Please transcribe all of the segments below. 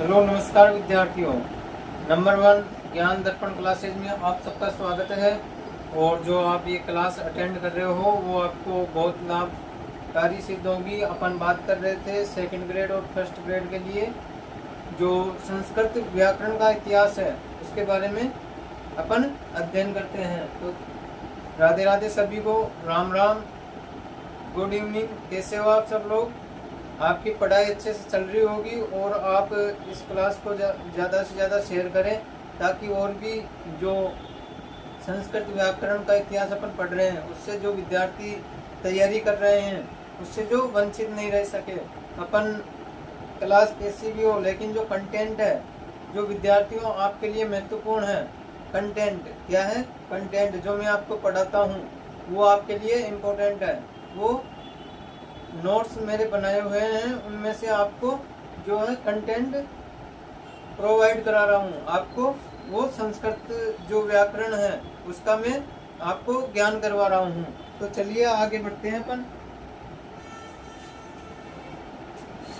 Hello नमस्कार विद्यार्थियों। Number 1 ज्ञान दर्पण क्लासेज में आप सबका स्वागत है। और जो आप ये क्लास अटेंड कर रहे हो वो आपको बहुत लाभकारी सिद्ध होगी। अपन बात कर रहे थे सेकंड ग्रेड और फर्स्ट ग्रेड के लिए जो संस्कृत व्याकरण का इतिहास है उसके बारे में अपन अध्ययन करते हैं। तो राधे राधे सभी को, राम राम, गुड इवनिंग। कैसे हो आप सब लोग? आपकी पढ़ाई अच्छे से चल रही होगी और आप इस क्लास को ज़्यादा से ज़्यादा शेयर करें ताकि और भी जो संस्कृत व्याकरण का इतिहास अपन पढ़ रहे हैं उससे जो विद्यार्थी तैयारी कर रहे हैं उससे जो वंचित नहीं रह सके। अपन क्लास कैसी भी हो लेकिन जो कंटेंट है जो विद्यार्थियों आपके लिए महत्वपूर्ण है, कंटेंट क्या है, कंटेंट जो मैं आपको पढ़ाता हूँ वो आपके लिए इम्पोर्टेंट है। वो नोट्स मेरे बनाए हुए हैं उनमें से आपको जो है कंटेंट प्रोवाइड करा रहा हूँ। आपको वो संस्कृत जो व्याकरण है उसका मैं आपको ज्ञान करवा रहा हूँ। तो चलिए आगे बढ़ते हैं।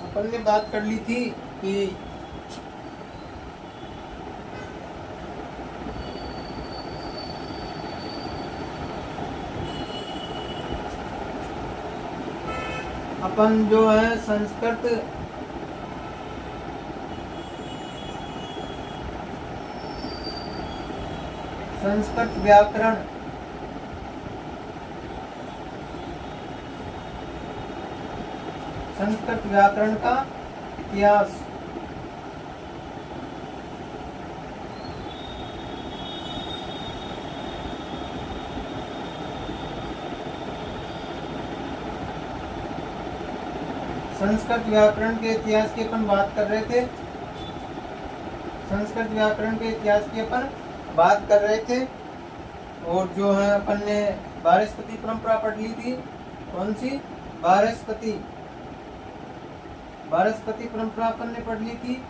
अपन ने बात कर ली थी कि अपन जो है संस्कृत व्याकरण का इतिहास संस्कृत व्याकरण के इतिहास की अपन बात कर रहे थे। संस्कृत व्याकरण के इतिहास की अपन बात कर रहे थे और जो है अपन ने वारस्पति परंपरा पढ़ ली थी। कौन सी? वारस्पति परंपरा अपन ने पढ़ ली थी।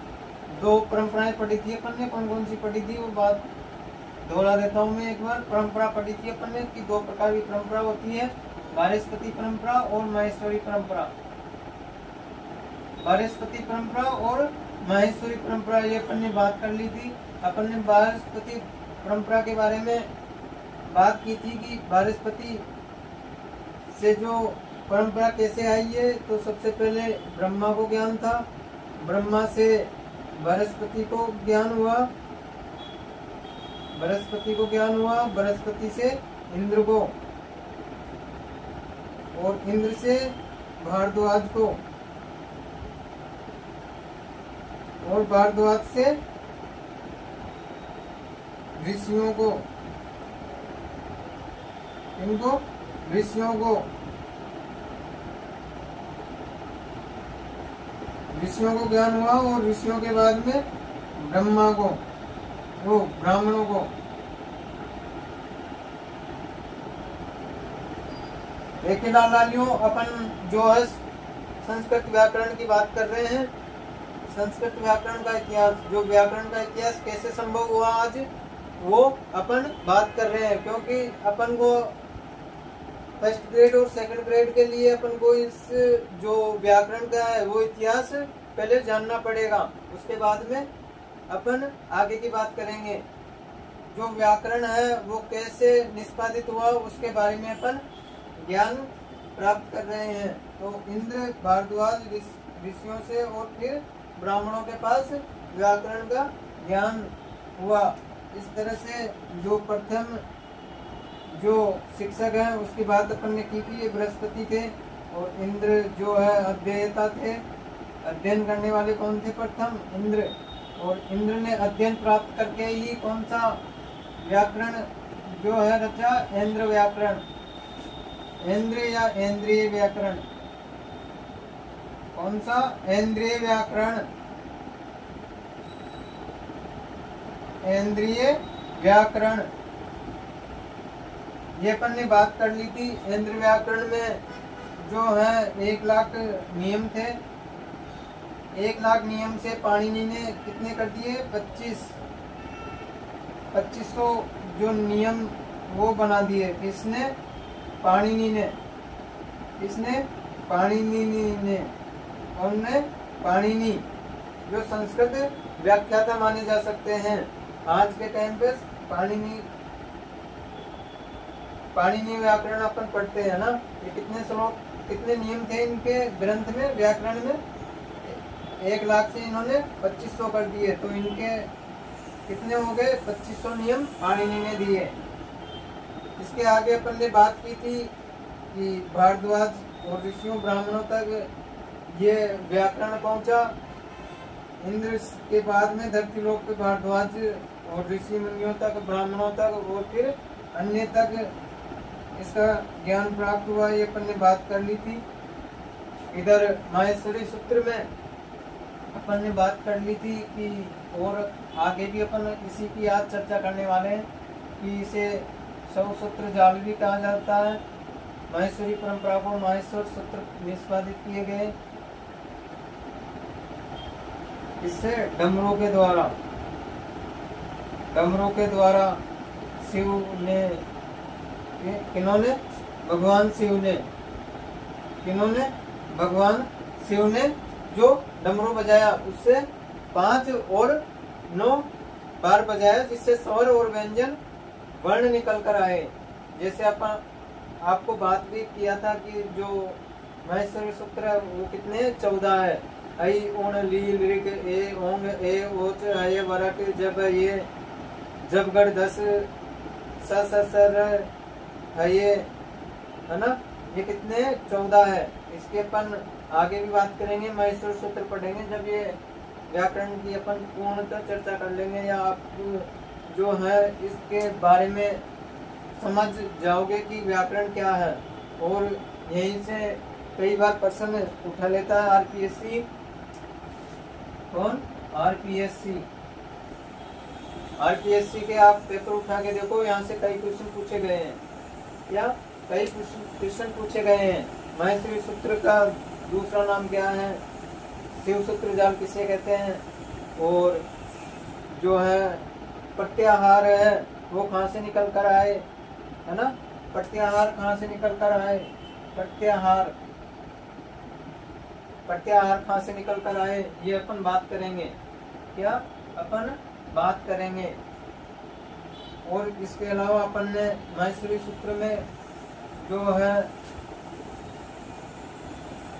2 परंपराएं पढ़ी थी अपन ने। कौन कौन सी पढ़ी थी वो बात दोहरा देता हूँ मैं एक बार। परंपरा पढ़ी थी अपन ने कि 2 प्रकार की परंपरा होती है, वारस्पति परंपरा और माहेश्वरी परंपरा। वारस्पति परंपरा और माहेश्वरी परंपरा ये अपन ने बात कर ली थी। अपन ने वारस्पति परंपरा के बारे में बात की थी कि वारस्पति से जो परंपरा कैसे आई है। तो सबसे पहले ब्रह्मा को ज्ञान था, ब्रह्मा से बृहस्पति को ज्ञान हुआ, बृहस्पति से इंद्र को, और इंद्र से भारद्वाज को, और भारद्वाज से ऋषियों को, ऋषियों को ज्ञान हुआ। और ऋषियों के बाद में ब्रह्मा को, वो ब्राह्मणों को। देखिए लालियों, अपन जो है संस्कृत व्याकरण की बात कर रहे हैं। संस्कृत व्याकरण का इतिहास, जो व्याकरण का इतिहास कैसे संभव हुआ आज वो अपन बात कर रहे हैं। क्योंकि अपन को फर्स्ट ग्रेड और सेकंड ग्रेड के लिए अपन को इस जो व्याकरण का है वो इतिहास पहले जानना पड़ेगा। उसके बाद में अपन आगे की बात करेंगे। जो व्याकरण है वो कैसे निष्पादित हुआ उसके बारे में अपन ज्ञान प्राप्त कर रहे हैं। तो इंद्र, भारद्वाज, ऋषियों से और फिर ब्राह्मणों के पास व्याकरण का ज्ञान हुआ। इस तरह से जो प्रथम जो शिक्षक हैं उसकी बात अपन ने की थी, ये बृहस्पति थे। और इंद्र जो है अध्येता थे, अध्ययन करने वाले कौन थे? प्रथम इंद्र। और इंद्र ने अध्ययन प्राप्त करके ही कौन सा व्याकरण जो है रचा? ऐन्द्र व्याकरण। ऐन्द्र या ऐन्द्रिय व्याकरण। कौन सा? ऐन्द्रिय व्याकरण। ऐन्द्रिय व्याकरण ये अपन ने बात कर ली थी। ऐन्द्र व्याकरण में जो है 1 लाख नियम थे। 1 लाख नियम से पाणिनि ने कितने कर दिए? 2500 जो नियम वो बना दिए। किसने? पाणिनि ने। किसने? पाणिनि ने। कौन ने? पाणिनि। जो संस्कृत व्याख्याता माने जा सकते हैं। आज के टाइम पे पाणिनि व्याकरण अपन पढ़ते हैं ना, ये कितने श्लोक, कितने नियम थे इनके ग्रंथ में, व्याकरण में, 1 लाख से इन्होंने 2500 कर दिए, तो इनके कितने हो गए, 2500 नियम पाणिनि ने दिए। इसके आगे अपन ने बात की थी कि भारद्वाज और ऋषियों ब्राह्मणों तक ये व्याकरण पहुंचा। इंद्र के बाद में धरती लोक पे भारद्वाज और ऋषि मुनियों तक, ब्राह्मणों तक और फिर अन्य तक इसका ज्ञान प्राप्त हुआ, ये अपन ने बात कर ली थी। इधर माहेश्वरी सूत्र में अपन ने बात कर ली थी कि और आगे भी अपन इसी की आज चर्चा करने वाले हैं कि इसे शव सूत्र जाल भी कहा जाता है। माहेश्वरी परंपरा को माहेश्वर सूत्र निष्पादित किए गए। इससे डमरू के द्वारा शिव ने, किन्होंने, भगवान शिव ने जो डमरू बजाया उससे 5 और 9 बार बजाया, जिससे स्वर और व्यंजन वर्ण निकल कर आए। जैसे अपन आपको बात भी किया था कि जो माहेश्वरी सूत्र है वो कितने 14 है। ऐ ऊण ली ऋग ए ओंग ए ओच आय वरक जब ये जब गढ़ 10 सर है, है ना, ये कितने 14 है। इसके अपन आगे भी बात करेंगे, माहेश्वर सूत्र पढ़ेंगे जब ये व्याकरण की अपन पूर्णतः चर्चा कर लेंगे, या आप जो है इसके बारे में समझ जाओगे कि व्याकरण क्या है। और यहीं से कई बार प्रश्न उठा लेता है आरपीएससी। कौन? आरपीएससी के आप पेपर उठा के देखो, यहाँ से कई क्वेश्चन पूछे गए हैं, या कई क्वेश्चन पूछे गए हैं। माहेश्वरी सूत्र का दूसरा नाम क्या है, शिव सूत्र जाल किसे कहते हैं, और जो है प्रत्याहार है वो कहाँ से निकल कर आए, है ना, प्रत्याहार कहाँ से निकल कर आए, प्रत्याहार कहाँ से निकल कर आए, ये अपन बात करेंगे। क्या अपन बात करेंगे। और इसके अलावा अपन ने माहेश्वरी सूत्र में जो है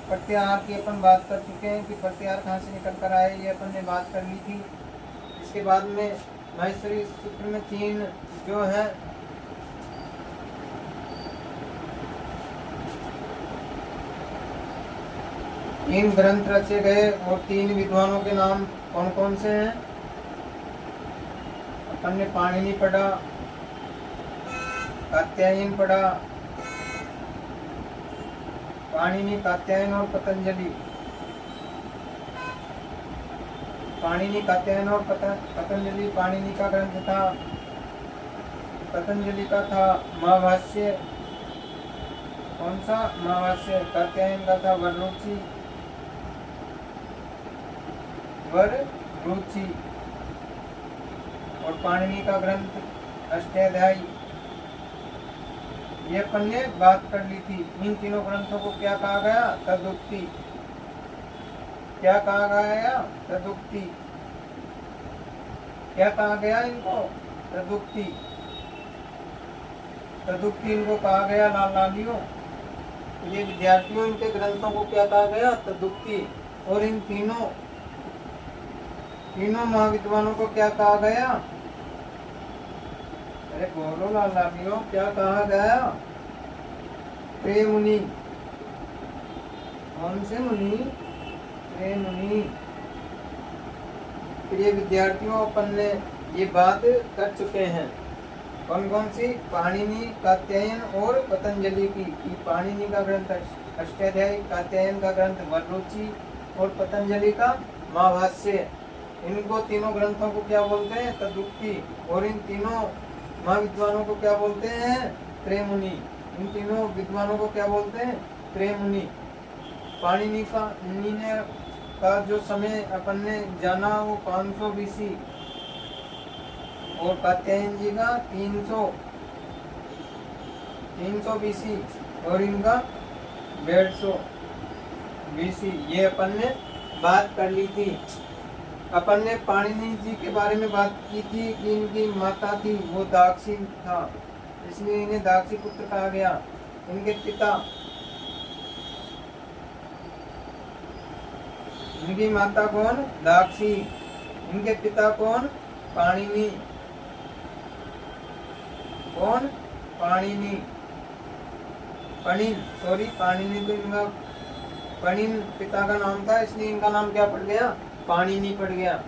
प्रत्याहार की अपन बात कर चुके हैं कि प्रत्याहार कहाँ से निकल कर आए, ये अपन ने बात कर ली थी। इसके बाद में माहेश्वरी सूत्र में 3 जो है तीन ग्रंथ रचे गए, और 3 विद्वानों के नाम कौन कौन से हैं। अपन ने पाणिनि पढ़ा, कात्यायन पढ़ा, पाणिनि, कात्यायन और पतंजलि। पाणिनि, कात्यायन और पतंजलि पाणिनि का ग्रंथ था। पतंजलि का था महाभाष्य। कौन सा? महाभाष्य। कात्यायन का था वररुचि। और पाणिनि का ग्रंथ अष्टाध्यायी। ये अपन ने बात कर ली थी। इन तीनों ग्रंथों को क्या कहा गया? तदुक्ति। क्या कहा गया? तदुक्ति। क्या कहा गया इनको? तदुक्ति। तदुक्ति इनको कहा गया लाल लालियों। ये विद्यार्थियों, इनके ग्रंथों को क्या कहा गया? तदुक्ति। और इन तीनों महाविद्वानों को क्या कहा गया? अरे बोलो लाल लालियों, क्या कहा गया? त्रय मुनि। कौन से मुनि? त्रय मुनि। प्रिय विद्यार्थियों, अपन ने ये बात कर चुके हैं। कौन कौन सी? पाणिनि, कात्यायन और पतंजलि की। पाणिनि का ग्रंथ अष्टाध्यायी, कात्यायन का ग्रंथ वररुचि और पतंजलि का महाभाष्य। इनको तीनों ग्रंथों को क्या बोलते हैं? तदुक्ति। और इन तीनों महाविद्वानों को क्या बोलते हैं? त्रय मुनि। इन तीनों विद्वानों को क्या बोलते हैं? त्रय मुनि। पाणिनि का जो समय अपन ने जाना वो 500 BC, और कात्यायन जी का 300 BC, और इनका 150 BC। ये अपन ने बात कर ली थी। अपन ने पाणिनि जी के बारे में बात की थी कि इनकी माता थी वो दाक्षी था, इसलिए इन्हें दाक्षी पुत्र कहा गया। इनके पिता, इनकी माता कौन? दाक्षी। इनके पिता कौन? पाणिनि। कौन? पाणिनि। पाणिनि तो इनका पणिन पिता का नाम था, इसलिए इनका नाम क्या पड़ गया? पाणिनि पड़ गया।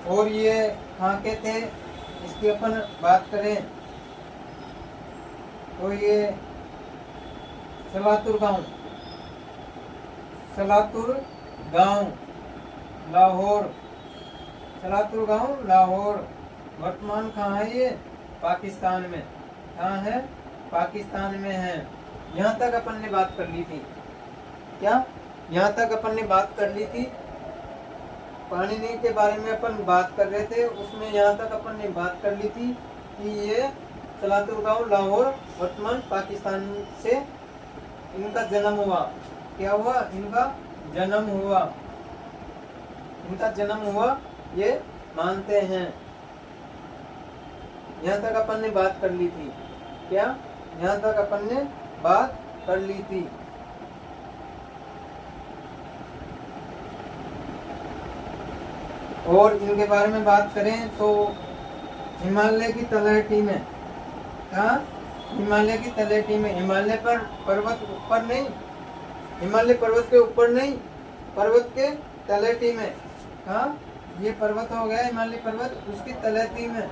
और ये कहाँ के थे इसकी अपन बात करें तो ये सलातुर गांव लाहौर, सलातुर गांव लाहौर वर्तमान कहाँ है? ये पाकिस्तान में। कहाँ है? पाकिस्तान में है। यहाँ तक अपन ने बात कर ली थी। क्या? यहाँ तक अपन ने बात कर ली थी। पाणिनि के बारे में अपन बात कर रहे थे, उसमें यहाँ तक अपन ने बात कर ली थी कि ये सलातुर गांव लाहौर वर्तमान पाकिस्तान से इनका जन्म हुआ। क्या हुआ? इनका जन्म हुआ। इनका जन्म हुआ ये मानते हैं। यहाँ तक अपन ने बात कर ली थी। क्या? यहाँ तक अपन ने बात कर ली थी। और इनके बारे में बात करें तो हिमालय की तलहटी में, कहाँ? हिमालय की तलहटी में। हिमालय पर पर्वत ऊपर नहीं, हिमालय पर्वत के ऊपर नहीं, पर्वत के तलहटी में। कहाँ? ये पर्वत हो गया हिमालय पर्वत, उसकी तलहटी में,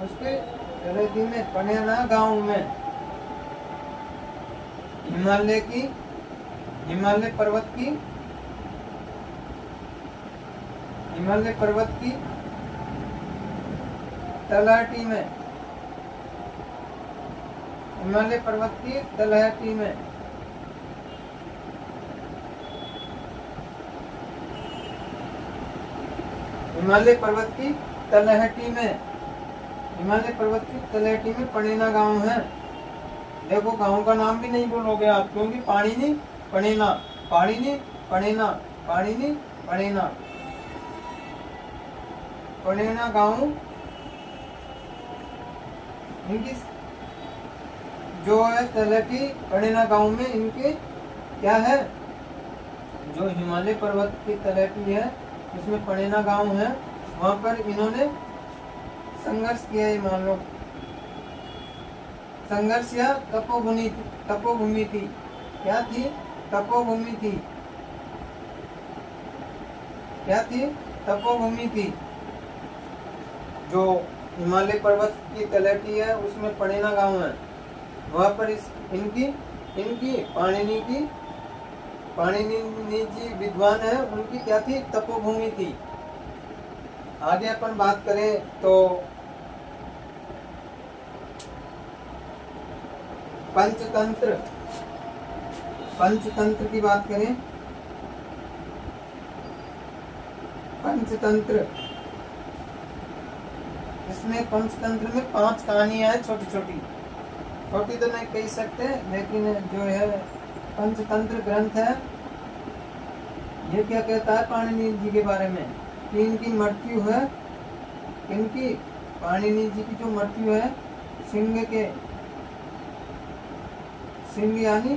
उसके तलहटी में पनेना गांव में। हिमालय पर्वत की तलहटी में, हिमालय पर्वत की तलहटी में। हिमालय पर्वत की तलहटी में, हिमालय पर्वत की तलहटी में पनेना गांव है। देखो गांव का नाम भी नहीं बोलोगे आप, क्योंकि पाणिनि पनेना, पाणिनि पनेना, पाणिनि पनेना, पनेना गांव इनकी जो है तलहटी। पनेना गांव में इनके क्या है? जो हिमालय पर्वत की तलहटी है उसमें पनेना गांव है, वहां पर इन्होंने संघर्ष किया है। मान लो संघर्ष या तपोभूमि थी। क्या थी? तपोभूमि थी। क्या थी? तपोभूमि थी। जो हिमालय पर्वत की तलहटी है उसमें पनेना गांव है, वहां पर इनकी पाणिनि जी विद्वान है, उनकी क्या थी? तपोभूमि थी। आगे अपन बात करें तो पंचतंत्र की बात करें। पंचतंत्र, इसमें पंचतंत्र में 5 कहानियां हैं, छोटी छोटी तो नहीं कह सकते, लेकिन जो है पंचतंत्र ग्रंथ है ये क्या कहता है पाणिनि जी के बारे में कि इनकी मृत्यु है, इनकी पाणिनि जी की जो मृत्यु है सिंह यानी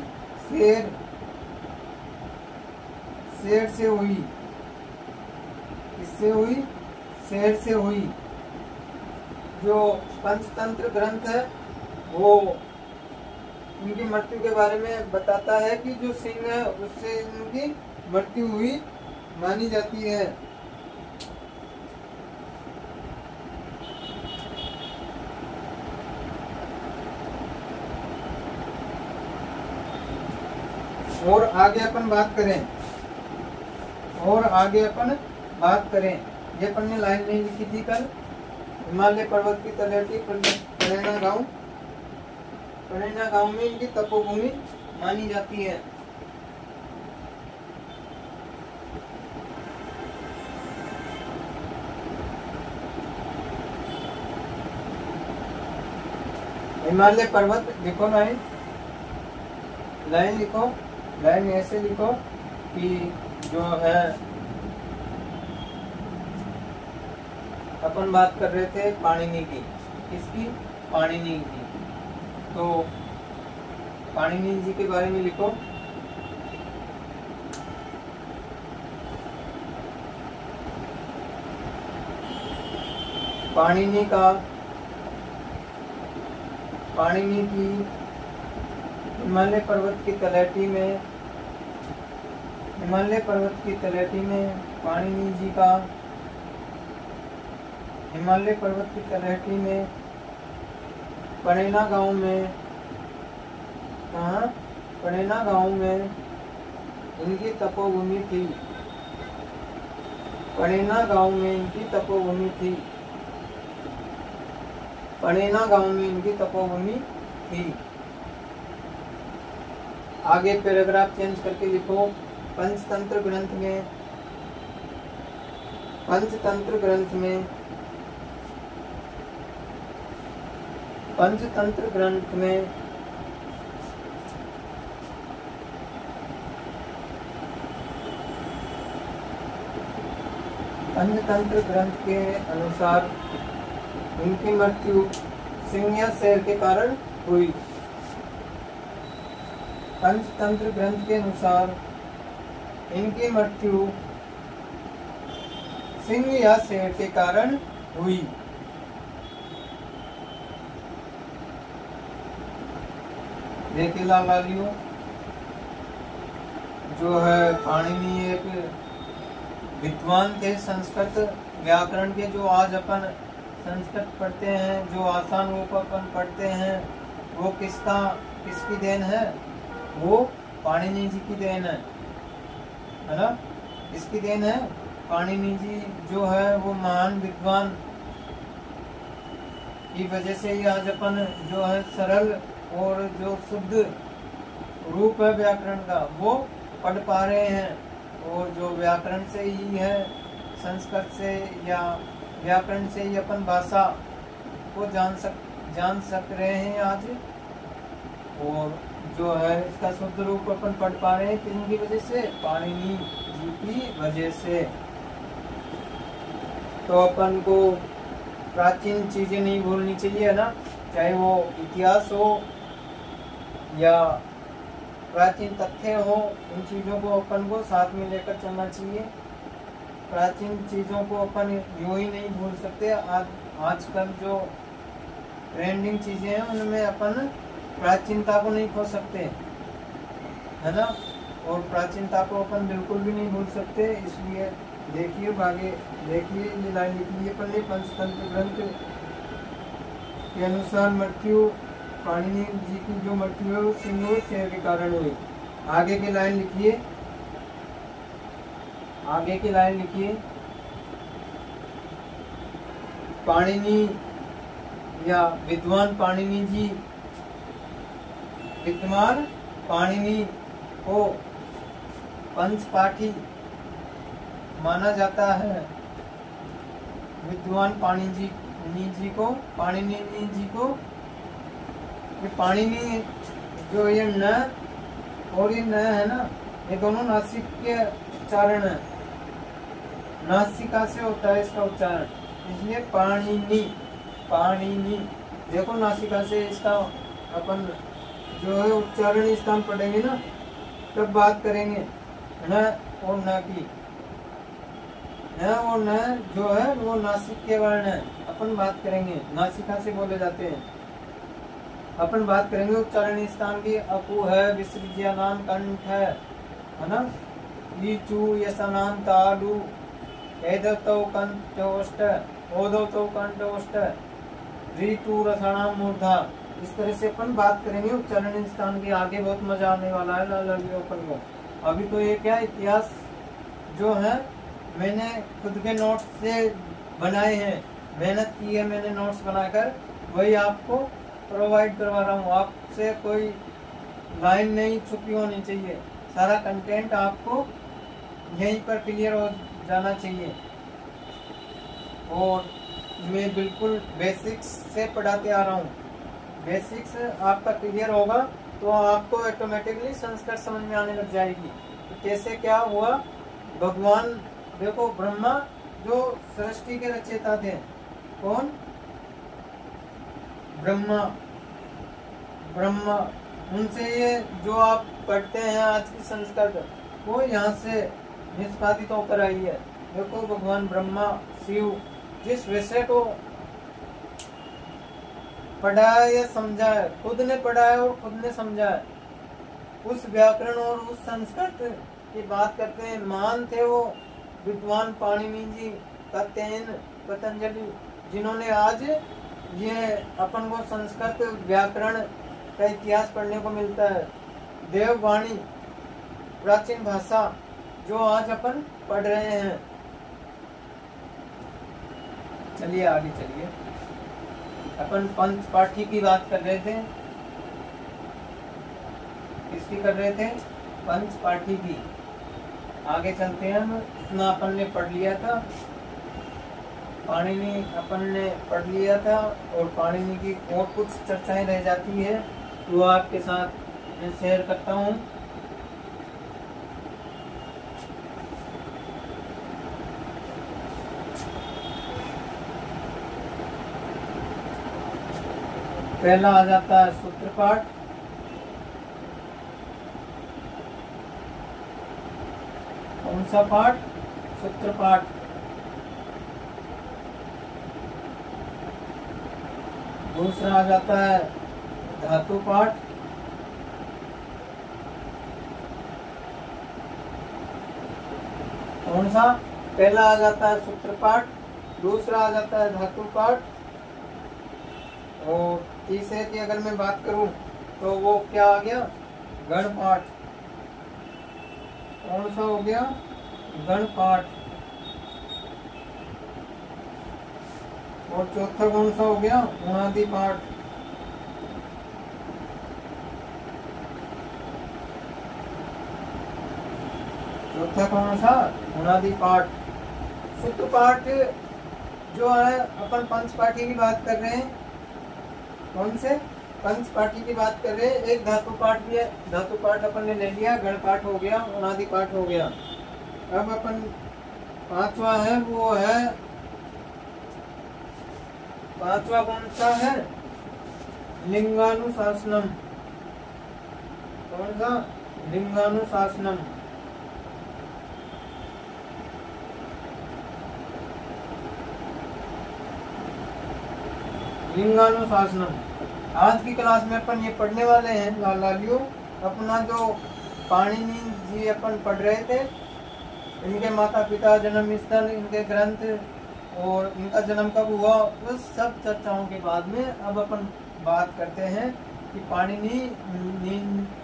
शेर से हुई। किससे हुई? शेर से हुई। जो पंचतंत्र ग्रंथ है वो इनकी मृत्यु के बारे में बताता है कि जो सिंह है उससे इनकी मृत्यु हुई मानी जाती है। और आगे अपन बात करें, ये अपन ने लाइन नहीं लिखी थी कल। हिमालय पर्वत की तलहटी पनेना गांव में इनकी तपोभूमि मानी जाती है। हिमालय पर्वत लिखो, लाइन लिखो, लाइन ऐसे लिखो कि जो है अपन बात कर रहे थे पाणिनि की। किसकी? पाणिनि की। तो पाणिनि जी के बारे में लिखो। पाणिनि की हिमालय पर्वत की तलहटी में पाणिनि जी का हिमालय पर्वत की तलहटी में पनेना गांव में, पनेना गांव में इनकी तपोभूमि थी। पनेना गांव में इनकी तपोभूमि थी। पनेना गांव में इनकी तपोभूमि थी। आगे पैराग्राफ चेंज करके लिखो। पंचतंत्र ग्रंथ में पंचतंत्र ग्रंथ में पंचतंत्र ग्रंथ के अनुसार इनकी मृत्यु सिंह शेर के कारण हुई। पंचतंत्र ग्रंथ के अनुसार इनकी मृत्यु सिंह या शेर के कारण हुई। देखिए लालियों, जो है पाणिनि एक विद्वान थे संस्कृत व्याकरण के। जो आज अपन संस्कृत पढ़ते हैं, जो आसान रूप अपन पढ़ते हैं, वो किसकी देन है? वो पाणिनि जी की देन है ना? इसकी देन है। पाणिनि जी जो है वो महान विद्वान की वजह से ही आज अपन जो है सरल और जो शुद्ध रूप है व्याकरण का वो पढ़ पा रहे हैं। और जो व्याकरण से ही है, संस्कृत से या व्याकरण से ही अपन भाषा को जान सक रहे हैं आज। और जो है इसका शुद्ध रूप अपन पढ़ पा रहे हैं किनकी वजह से? पाणिनि जी की वजह से। तो अपन को प्राचीन चीजें नहीं भूलनी चाहिए, है ना? चाहे वो इतिहास हो या प्राचीन तथ्य हो, इन चीजों को अपन को साथ में लेकर चलना चाहिए। प्राचीन चीजों को अपन यूं ही नहीं भूल सकते। आजकल जो ट्रेंडिंग चीजें हैं उनमें अपन प्राचीनता को नहीं खो सकते, है ना? और प्राचीनता को अपन बिल्कुल भी नहीं भूल सकते। इसलिए देखिए आगे, देखिए ये लाइन लिख ली अपन ने। पंचतंत्र ग्रंथ के अनुसार मृत्यु पाणिनि जी की जो मृत्यु है वो सिंह और शेर के कारण हुई। आगे की लाइन लिखिए। पाणिनि या विद्वान पाणिनि को पंचपाठी माना जाता है। विद्वान पाणिनि जी को ये पाणिनि जो ये न और ये न है ना, ये दोनों नासिक के उच्चारण है। नासिका से होता है इसका उच्चारण, इसलिए पाणिनि देखो नासिका से इसका अपन जो है उच्चारण स्थान पढ़ेंगे ना, तब बात करेंगे न और न की। न और न जो है वो नासिक के वर्ण है। अपन बात करेंगे नासिका से बोले जाते हैं। अपन बात करेंगे उच्चारण स्थान की। अपु है, विसर्ज्य नाम कंठ है ना? ईचू यशनाम तालु, एदतो कंठोष्ट, ओदतो कंठोष्ट, ऋतु रसाणाम मूर्धा। इस तरह से अपन बात करेंगे उच्चारण स्थान की। आगे बहुत मजा आने वाला है अपन को। अभी तो ये क्या इतिहास जो है मैंने खुद के नोट्स से बनाए हैं, मेहनत की है मैंने नोट्स बनाकर, वही आपको प्रोवाइड करवा रहा हूँ। आपसे कोई लाइन नहीं छुपी होनी चाहिए, सारा कंटेंट आपको यहीं पर क्लियर हो जाना चाहिए। और मैं बिल्कुल बेसिक्स से पढ़ाते आ रहा हूँ। बेसिक्स आपका क्लियर होगा तो आपको ऑटोमेटिकली संस्कृत समझ में आने लग जाएगी। तो कैसे क्या हुआ, भगवान देखो ब्रह्मा जो सृष्टि के रचयिता थे। कौन? ब्रह्मा। ब्रह्मा, उनसे ये जो आप पढ़ते हैं आज की संस्कृत, वो यहाँ से निष्पादित होकर आई है। देखो, भगवान ब्रह्मा, शिव, जिस विषय को पढ़ा है या समझा है, खुद ने पढ़ा है और खुद ने समझा है, उस व्याकरण और उस संस्कृत की बात करते हैं। महान थे वो विद्वान पाणिनि जी, कात्यायन, पतंजलि, जिन्होंने आज ये अपन को संस्कृत व्याकरण का इतिहास पढ़ने को मिलता है। देववाणी, प्राचीन भाषा, जो आज अपन पढ़ रहे हैं। चलिए आगे चलिए। अपन पंच पाठी की बात कर रहे थे। किसकी कर रहे थे? पंच पाठी की। आगे चलते हैं हम। इतना अपन ने पढ़ लिया था, पाणिनि अपन ने पढ़ लिया था, और पाणिनि की और कुछ चर्चाएं रह जाती है, वो आपके साथ मैं शेयर करता हूँ। पहला आ जाता है सूत्रपाठ। कौन सा पाठ? सूत्रपाठ। दूसरा आ जाता है धातु पाठ। कौन सा? पहला आ जाता है सूत्रपाठ, दूसरा आ जाता है धातु पाठ, और तीसरे की अगर मैं बात करूं तो वो क्या आ गया? गण पाठ। कौन सा हो गया? गण पाठ। और चौथा कौन सा हो गया? उणादि पाठ। चौथा कौन सा? उणादि पाठ। सूत्र पाठ जो है, अपन पंच पाठी की बात कर रहे हैं। कौन से? पंच पाठी की बात कर रहे हैं। एक धातु पाठ भी है, धातु पाठ अपन ने ले लिया, गण पाठ हो गया, उणादि पाठ हो गया। अब अपन पांचवा है, वो है, पांचवा कौन सा है? लिंगानुशासनम। कौन सा? लिंगानुशासनम। लिंगानुशासनम। आज की क्लास में अपन ये पढ़ने वाले हैं लालियो, अपना जो पाणिनि जी अपन पढ़ रहे थे, इनके माता पिता, जन्म स्थल, इनके ग्रंथ और इनका जन्म कब हुआ, उस सब चर्चाओं के बाद में अब अपन बात करते हैं कि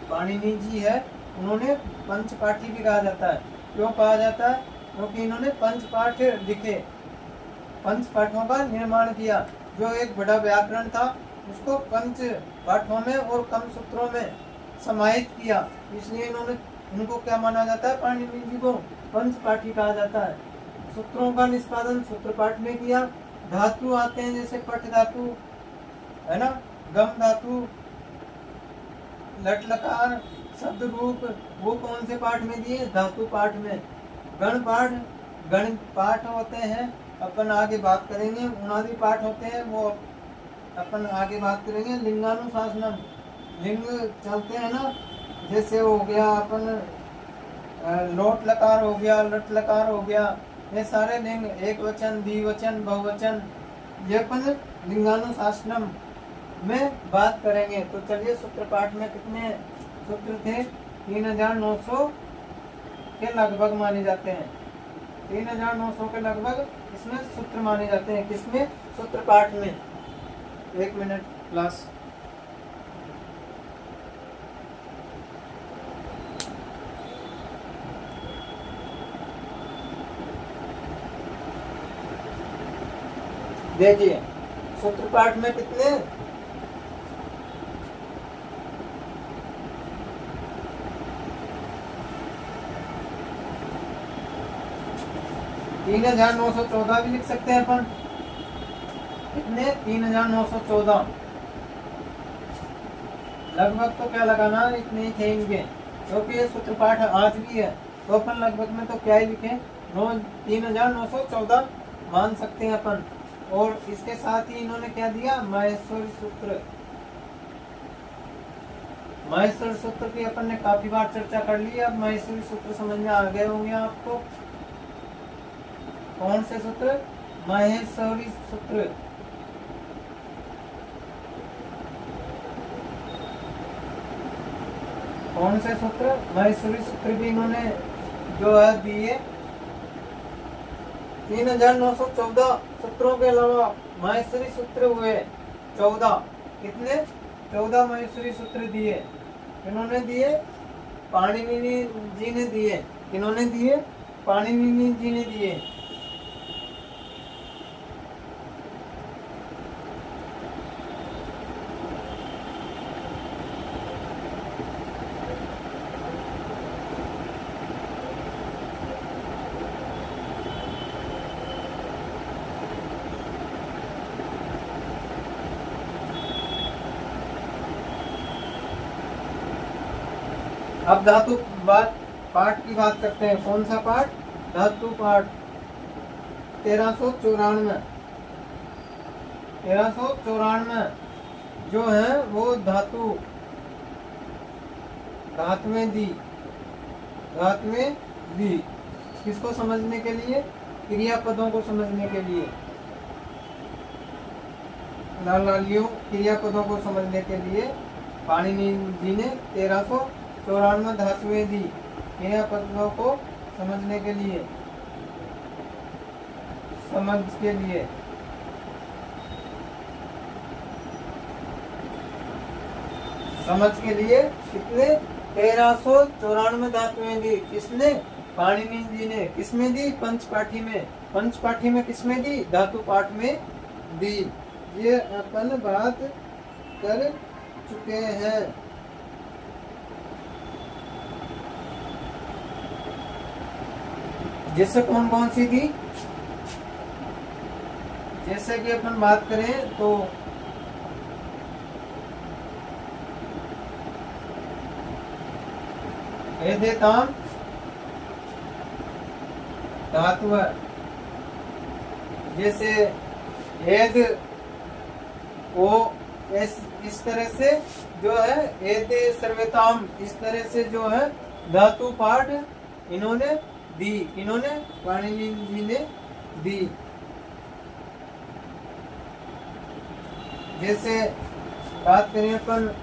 पाणिनि जी है, उन्होंने पंच पाठी भी कहा जाता है। क्यों कहा जाता है? क्योंकि इन्होंने पंच पाठ लिखे, पंच पाठों का निर्माण किया। जो एक बड़ा व्याकरण था, उसको पंच पाठों में और कम सूत्रों में समाहित किया, इसलिए उनको क्या माना जाता है? पाणिनि जी को पंच पाठी कहा जाता है। सूत्रों का निष्पादन सूत्र पाठ में किया। धातु आते हैं जैसे पट धातु है ना, गम धातु, लट लकार, शब्द रूप, वो कौन से पाठ में दिए? धातु पाठ में। गण पाठ होते हैं, अपन आगे बात करेंगे। उणादि पाठ होते हैं, वो अपन आगे बात करेंगे। लिंगानुशासनम, लिंग चलते हैं ना, जैसे हो गया अपन लोट लकार हो गया, लट लकार हो गया, ये सारे लिंग, एक वचन, द्विवचन, बहुवचन, ये अपन लिंगानुशासनम में बात करेंगे। तो चलिए, सूत्र पाठ में कितने सूत्र थे? 3900 के लगभग माने जाते हैं। 3900 के लगभग इसमें सूत्र माने जाते हैं। किसमें? सूत्र पाठ में। एक मिनट क्लास। देखिए, सूत्र पाठ में कितने? 3914 भी लिख सकते हैं अपन। कितने? 3914 लगभग। तो क्या लगाना, इतने ही थे इनके, क्योंकि ये सूत्र पाठ आज भी है, तो अपन लगभग में तो क्या ही लिखे, 3914 मान सकते हैं अपन। और इसके साथ ही इन्होंने क्या दिया, माहेश्वरी सूत्र। माहेश्वरी सूत्र की अपन ने काफी बार चर्चा कर ली। अब माहेश्वरी सूत्र समझ में आ गए होंगे आपको। कौन से सूत्र, माहेश्वरी सूत्र। कौन से सूत्र, माहेश्वरी सूत्र भी इन्होंने जो है दिए। 3914 सूत्रों के अलावा माहेश्वरी सूत्र हुए 14। कितने, 14 माहेश्वरी सूत्र दिए। इन्होंने दिए, पाणिनि जी ने दिए। इन्होंने दिए, पाणिनि जी ने दिए। अब धातु पाठ की बात करते हैं। कौन सा पाठ, धातु पाठ 1394 जो है वो धातुएं दी। किसको समझने के लिए, क्रियापदों को समझने के लिए। लालियों क्रियापदों को समझने के लिए पाणिनि जी ने 1394 धातुएं दी क्रियापदों को समझने के लिए। कितने, 1394 धातुएं दी। किसने, पाणिनि जी ने। किसमें दी, पंचपाठी में। पंचपाठी में किसमें दी, धातु पाठ में दी। ये अपन बात कर चुके हैं। जैसे कौन कौन सी थी, जैसे कि अपन बात करें तो एदेताम धातु, जैसे एद ओ इस तरह से जो है, एदे सर्वेताम इस तरह से जो है धातु पाठ इन्होंने दी। इन्होंने पाणिनि जी ने दी। जैसे बात करें अपन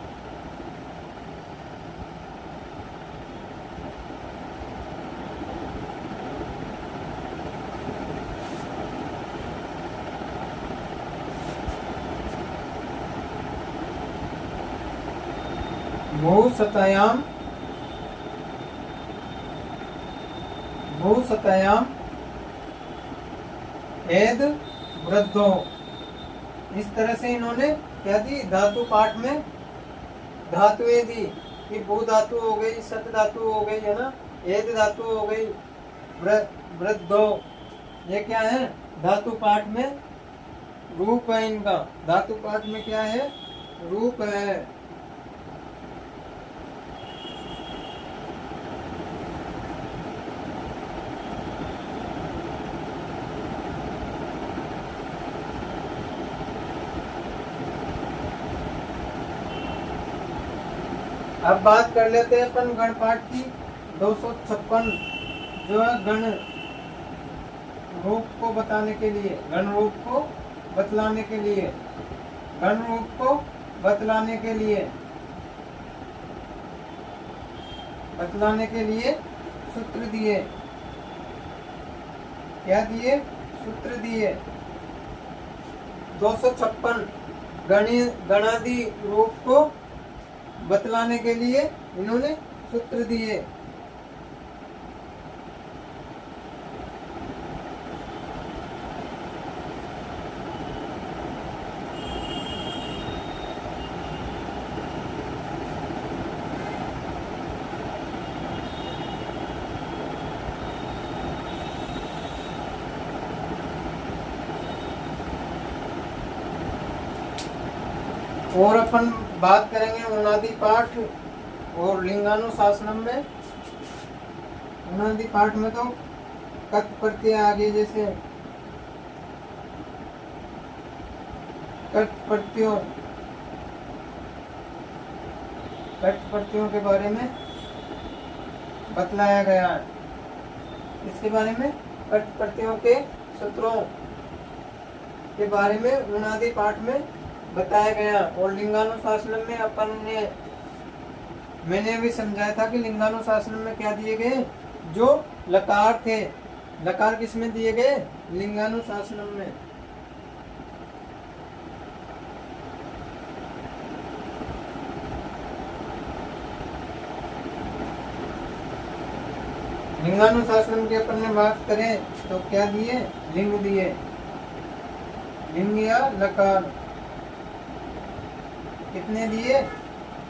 भूसतायाम एद वृद्धो, इस तरह से इन्होंने क्या दी, धातु पाठ में धातुएं दी। कि भू धातु हो गई, सत धातु हो गई है ना, एद धातु हो गई, वृद्धो, ये क्या है, धातु पाठ में रूप है इनका। धातु पाठ में क्या है, रूप है। अब बात कर लेते हैं अपन गण पाठ की। 256 जो है गण रूप को बताने के लिए, गण रूप को बतलाने के लिए, गण रूप को बतलाने के लिए सूत्र दिए। क्या दिए, सूत्र दिए। 256 गणादि रूप को बतलाने के लिए इन्होंने सूत्र दिए। और अपन बात करेंगे उनादि पाठ और लिंगानुशासनम में। उनादि पाठ में तो कट प्रत्यय आगे जैसे कट प्रत्ययों के बारे में बतलाया गया है। इसके बारे में कट प्रत्ययों के सूत्रों के बारे में उनादि पाठ में बताया गया। और लिंगानुशासन में मैंने भी समझाया था कि लिंगानुशासन में क्या दिए गए, जो लकार थे, लकार किसमें दिए गए, लिंगानुशासन में। लिंगानुशासन की अपन ने बात करें तो क्या दिए, लिंग दिए, लिंग या लकार कितने दिए,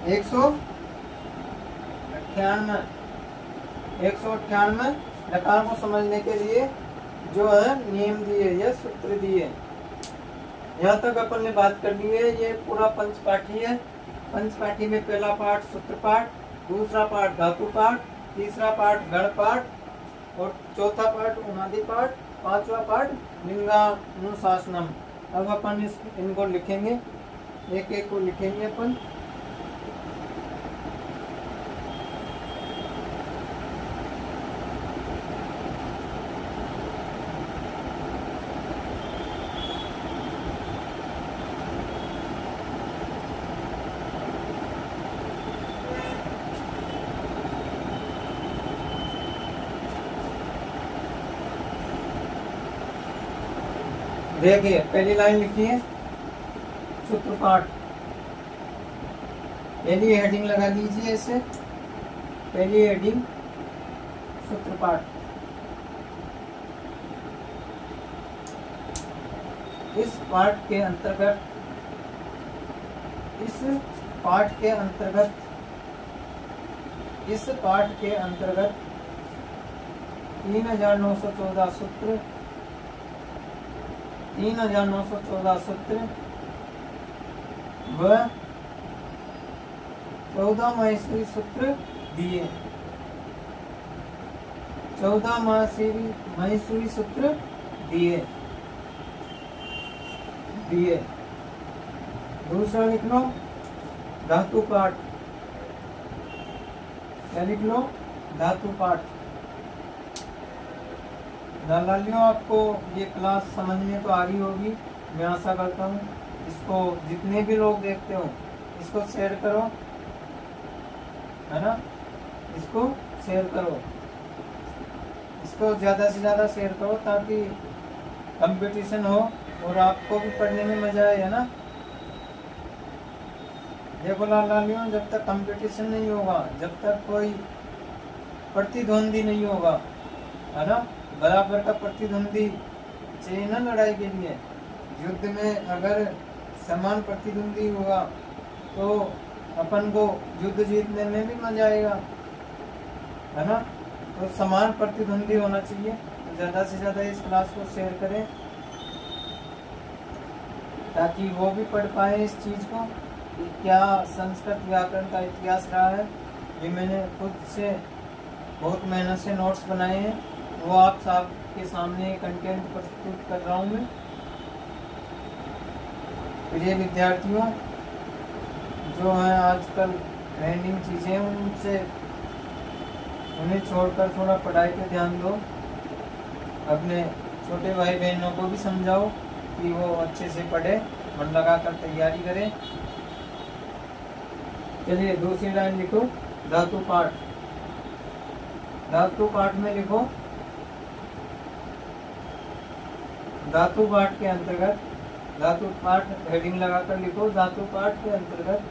198 लकार को समझने के लिए जो है नियम दिए या सूत्र दिए। यहाँ तक अपन ने बात कर ली है। ये पूरा पंचपाठी है। पंचपाठी में पहला पाठ सूत्र पाठ, दूसरा पाठ धातु पाठ, तीसरा पाठ गण पाठ और चौथा पाठ उनादि पाठ, पांचवा पाठ लिंगानुशासनम। अब अपन इनको लिखेंगे, एक एक को लिखेंगे अपन। देखिए पहली लाइन लिखी है सूत्रपाठ, पहली हेडिंग लगा लीजिए इसे, पहली हेडिंग सूत्रपाठ। इस पाठ के अंतर्गत 3914 सूत्र, 3914 सूत्र व 14 माहेश्वरी सूत्र दिए, 14 माहेश्वरी सूत्र दिए। दूसरा लिख लो धातु पाठ, क्या लिख लो, धातु पाठ। लालियों आपको ये क्लास समझ में तो आ रही होगी, मैं आशा करता हूँ। इसको जितने भी लोग देखते हो इसको शेयर करो, है ना, इसको शेयर करो, इसको ज़्यादा से ज़्यादा शेयर करो ताकि कंपटीशन हो और आपको भी पढ़ने में मजा आए, है ना। देखो लालियों, जब तक कंपटीशन नहीं होगा, जब तक कोई प्रतिद्वंदी नहीं होगा, है ना, बराबर का प्रतिद्वंदी चाहिए ना लड़ाई के लिए। युद्ध में अगर समान प्रतिद्वंदी होगा तो अपन को युद्ध जीतने में भी मजा आएगा, है ना। तो समान प्रतिद्वंदी होना चाहिए। तो ज़्यादा से ज़्यादा इस क्लास को शेयर करें ताकि वो भी पढ़ पाए इस चीज़ को कि क्या संस्कृत व्याकरण का इतिहास रहा है। ये मैंने खुद से बहुत मेहनत से नोट्स बनाए हैं, वो आप सबके सामने कंटेंट प्रस्तुत कर रहा हूँ मैं। प्रिय विद्यार्थियों, जो हैं आजकल ट्रेंडिंग चीज़ें उन्हें छोड़कर थोड़ा पढ़ाई पे ध्यान दो। अपने छोटे भाई बहनों को भी समझाओ कि वो अच्छे से पढ़े, मन लगाकर तैयारी करें। चलिए दूसरी लाइन लिखो, धातु पाठ। धातु पाठ में लिखो, धातु पाठ के अंतर्गत, धातु पाठ हेडिंग लगाकर लिखो, धातु पाठ के अंतर्गत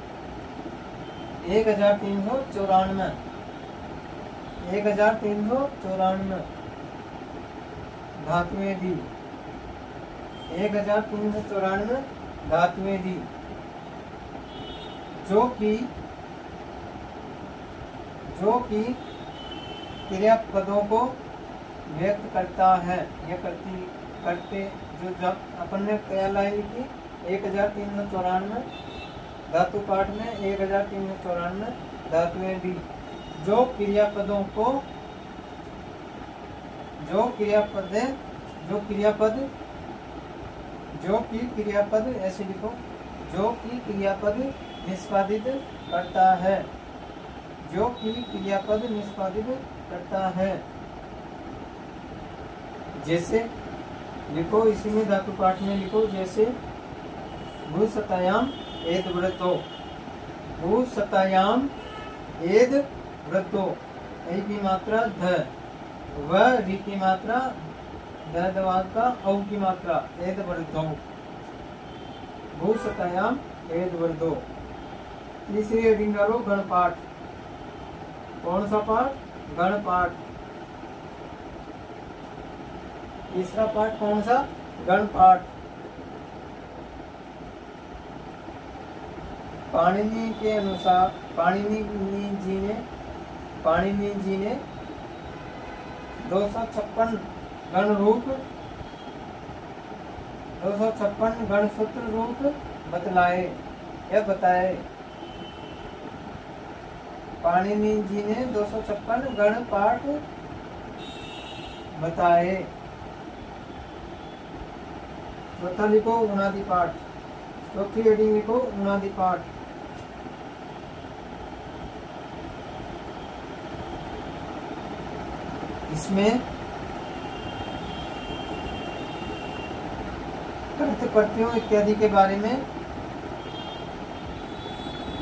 1394 धातुएं दी, 1394 धातुएं दी, जो कि क्रियापदों को व्यक्त करता है। यह करते जो जब अपन ने क्या लाइन लिखी, 1394 धातु पाठ में 1394 धातुएं दी, जो क्रियापदों को जो क्रियापद है, जो कि क्रियापद ऐसे लिखो, जो कि क्रियापद निष्पादित करता है, जो कि क्रियापद निष्पादित करता है। जैसे लिखो, इसी में धातु पाठ में लिखो, जैसे भूसतायाम एद व्रतो, भूसतायाम एद व्रतो, ए की मात्रा ध, व री की मात्रा द दवाद का औ की मात्रा एद व्रतो, भूसतायाम एद व्रतो। तीसरी हेडिंग डालो गणपाठ। कौन सा पाठ? गणपाठ। तीसरा पाठ कौन सा? गणपाठ। पाणिनि के अनुसार पाणिनि जी ने 256 गण रूप, 256 गणसूत्र रूप बतलाए या बताए। पाणिनि जी ने 256 गण पाठ बताए। चौथा लिखो उनादि पाठ। चौथी हेडिंग लिखो उनादि पाठ। इसमें कर्त प्रत्ययों इत्यादि के बारे में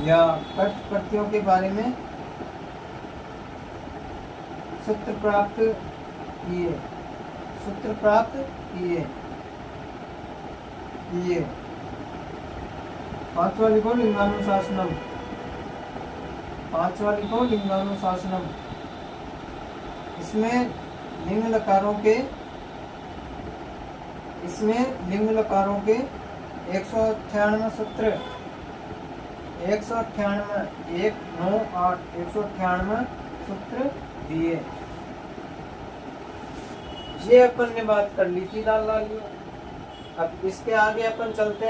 या कर्त प्रत्ययों के बारे में सूत्र प्राप्त किए। पांचवा लिखो लिंगानुशासनम। पांचवा लिखो लिंगानुशासनम। इसमें लिंग लकारों के 198 सूत्र, 198 सूत्र दिए। ये अपन ने बात कर ली थी लाल लालियों। अब इसके आगे अपन चलते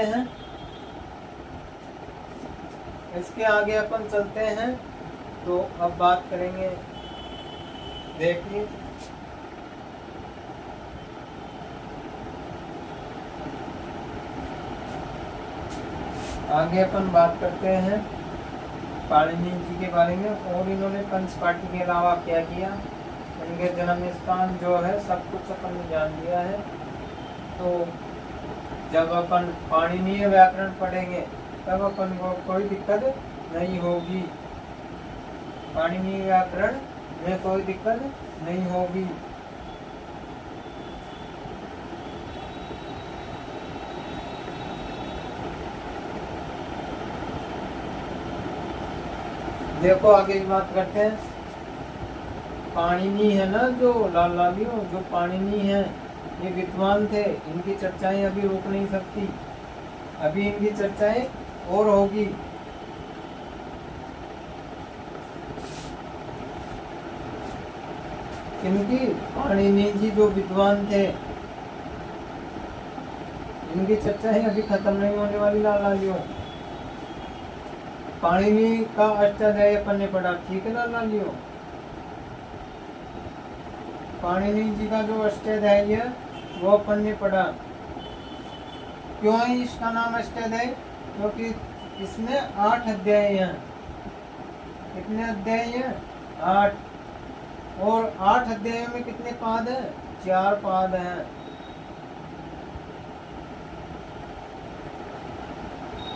हैं, तो अब बात करेंगे, देखिए आगे अपन बात करते हैं पाणिनि जी के बारे में। और इन्होंने पंचपाठी के अलावा क्या किया, इनके जन्म स्थान जो है सब कुछ अपन ने जान लिया है। तो जब अपन पाणिनीय व्याकरण पढ़ेंगे तब अपन को कोई दिक्कत नहीं होगी, पाणिनीय व्याकरण में कोई दिक्कत नहीं होगी। देखो आगे की बात करते हैं। पाणिनि है ना, जो लाल लालियों, जो पाणिनि है ये विद्वान थे। इनकी चर्चाएं अभी रोक नहीं सकती, अभी इनकी चर्चाएं और होगी। इनकी पाणिनि जी जो विद्वान थे, इनकी चर्चाएं अभी खत्म नहीं होने वाली लाल लालियों। पाणिनि का अष्टाध्यायी अपन ने पढ़ा, ठीक है लाल लालियों। पाणिनि जी का जो अष्टाध्यायी है वो अपन ने पढ़ा। क्यों है इसका नाम अष्टाध्यायी? क्योंकि इसमें 8 अध्याय हैं। कितने अध्याय हैं? 8। और 8 अध्यायों में कितने पाद हैं? 4 पाद हैं।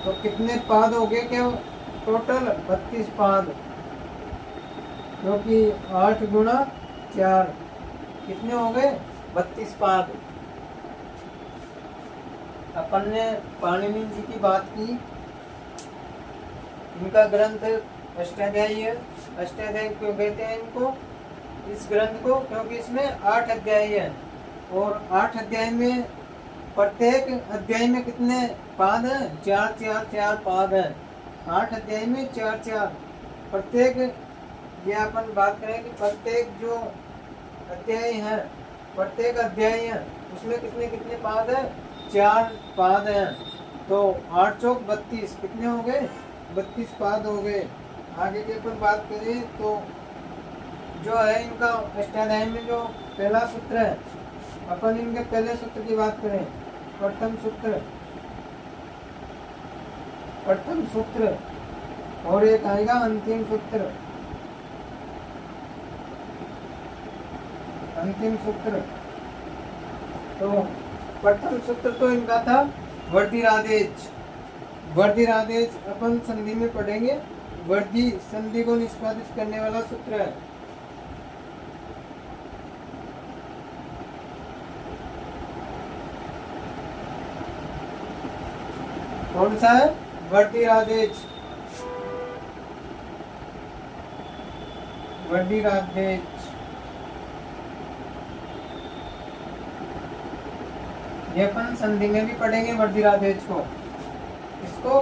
तो कितने पाद हो गए क्या? टोटल 32 पाद, क्योंकि 8 गुणा 4 कितने हो गए? 32 पाद। अपन ने पाणिनि जी की बात की। इनका ग्रंथ अष्टाध्यायी है। अष्टाध्यायी क्यों कहते हैं इनको, इस ग्रंथ को? क्योंकि इसमें 8 अध्याय है। और 8 अध्याय में प्रत्येक अध्याय में कितने पाद हैं? 4 पाद हैं। 8 अध्याय में 4 प्रत्येक, ये अपन बात करें कि प्रत्येक जो अध्याय है, प्रत्येक अध्याय है उसमें कितने कितने पाद है? 4 पाद हैं। तो 8 चौक 32, कितने हो गए? 32 पाद हो गए। आगे की अपन बात करें तो जो है इनका अष्टाध्यायी में जो पहला सूत्र है, अपन इनके पहले सूत्र की बात करें, प्रथम सूत्र और एक आएगा अंतिम सूत्र। तो प्रथम सूत्र तो इनका था वर्धिरादेश। अपन संधि में पढ़ेंगे। वर्धि संधि को निष्पादित करने वाला सूत्र है। कौन सा है? वर्धिरादेश। ये अपन संधि में भी पढ़ेंगे वर्धिरादेश को।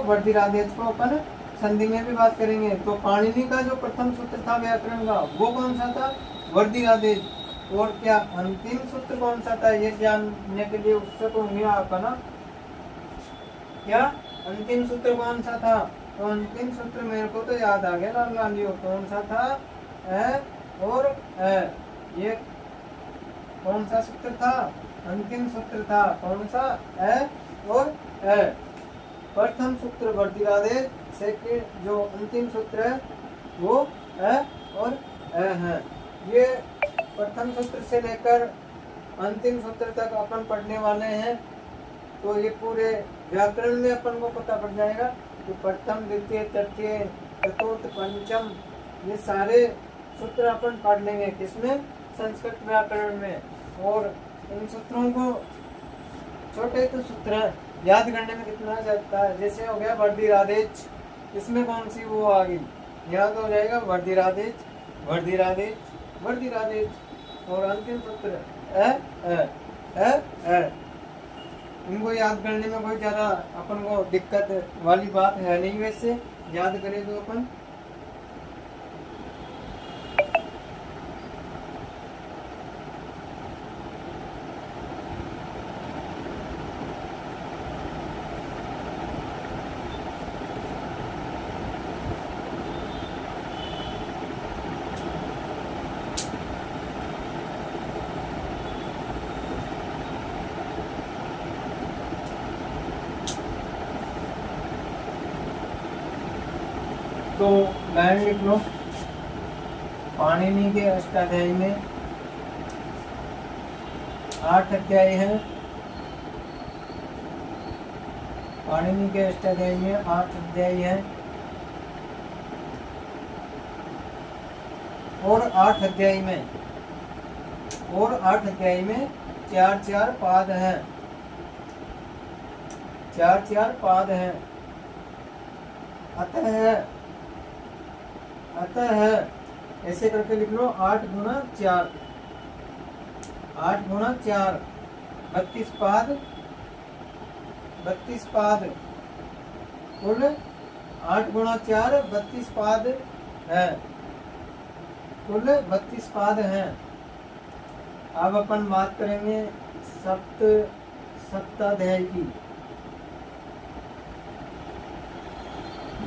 वर्धिरादेश को अपन संधि में भी बात करेंगे। तो पाणिनि का जो प्रथम सूत्र था व्याकरण का, वो कौन सा था? वर्धिरादेश। और क्या अंतिम सूत्र कौन सा था, ये जानने के लिए उससे तो नहीं आता ना। क्या अंतिम सूत्र कौन सा था? तो अंतिम सूत्र मेरे को तो याद आ गया लालियो, कौन सा था? ए और ए। ये कौन सा सूत्र था? अंतिम सूत्र था। कौन सा? ए और ए। प्रथम सूत्र वर्धिरादेश, सेकंड जो अंतिम सूत्र है वो ए और ए है। ये प्रथम सूत्र से लेकर अंतिम सूत्र तक अपन पढ़ने वाले हैं। तो ये पूरे व्याकरण में अपन को पता पड़ जाएगा कि प्रथम, द्वितीय, तृतीय, चतुर्थ, पंचम, ये सारे सूत्र अपन पढ़ लेंगे। किसमें? संस्कृत व्याकरण में। और इन सूत्रों को, छोटे तो सूत्र हैं, याद करने में कितना जाता है। जैसे हो गया वर्धिरादेश, इसमें कौन सी वो आ गई, याद हो जाएगा वर्धिरादेश। और अंतिम सूत्र ए। इनको याद करने में कोई ज्यादा अपन को दिक्कत वाली बात है नहीं। वैसे याद करें तो अपन तो लाइन लिख लो। पाणिनि के अष्टाध्यायी में 8 अध्याय हैं। पाणिनि के अष्टाध्यायी में 8 अध्याय हैं और 8 अध्याय में 4-4 पाद हैं। 4-4 पाद हैं। अतः ऐसे करके लिख लो। 8 गुणा 4 32 पाद। कुल 8 गुणा 4 32 पाद है। कुल 32 पाद हैं। अब अपन बात करेंगे सप्ताध्याय की।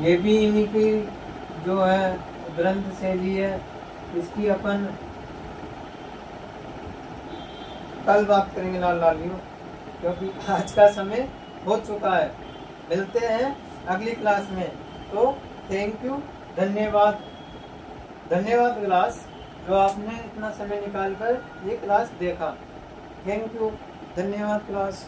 ये भी इन्हीं की जो है ग्रंथ शैली है। इसकी अपन कल बात करेंगे लालियों, क्योंकि आज का समय हो चुका है। मिलते हैं अगली क्लास में। तो थैंक यू, धन्यवाद क्लास, जो आपने इतना समय निकाल कर ये क्लास देखा। थैंक यू, धन्यवाद क्लास।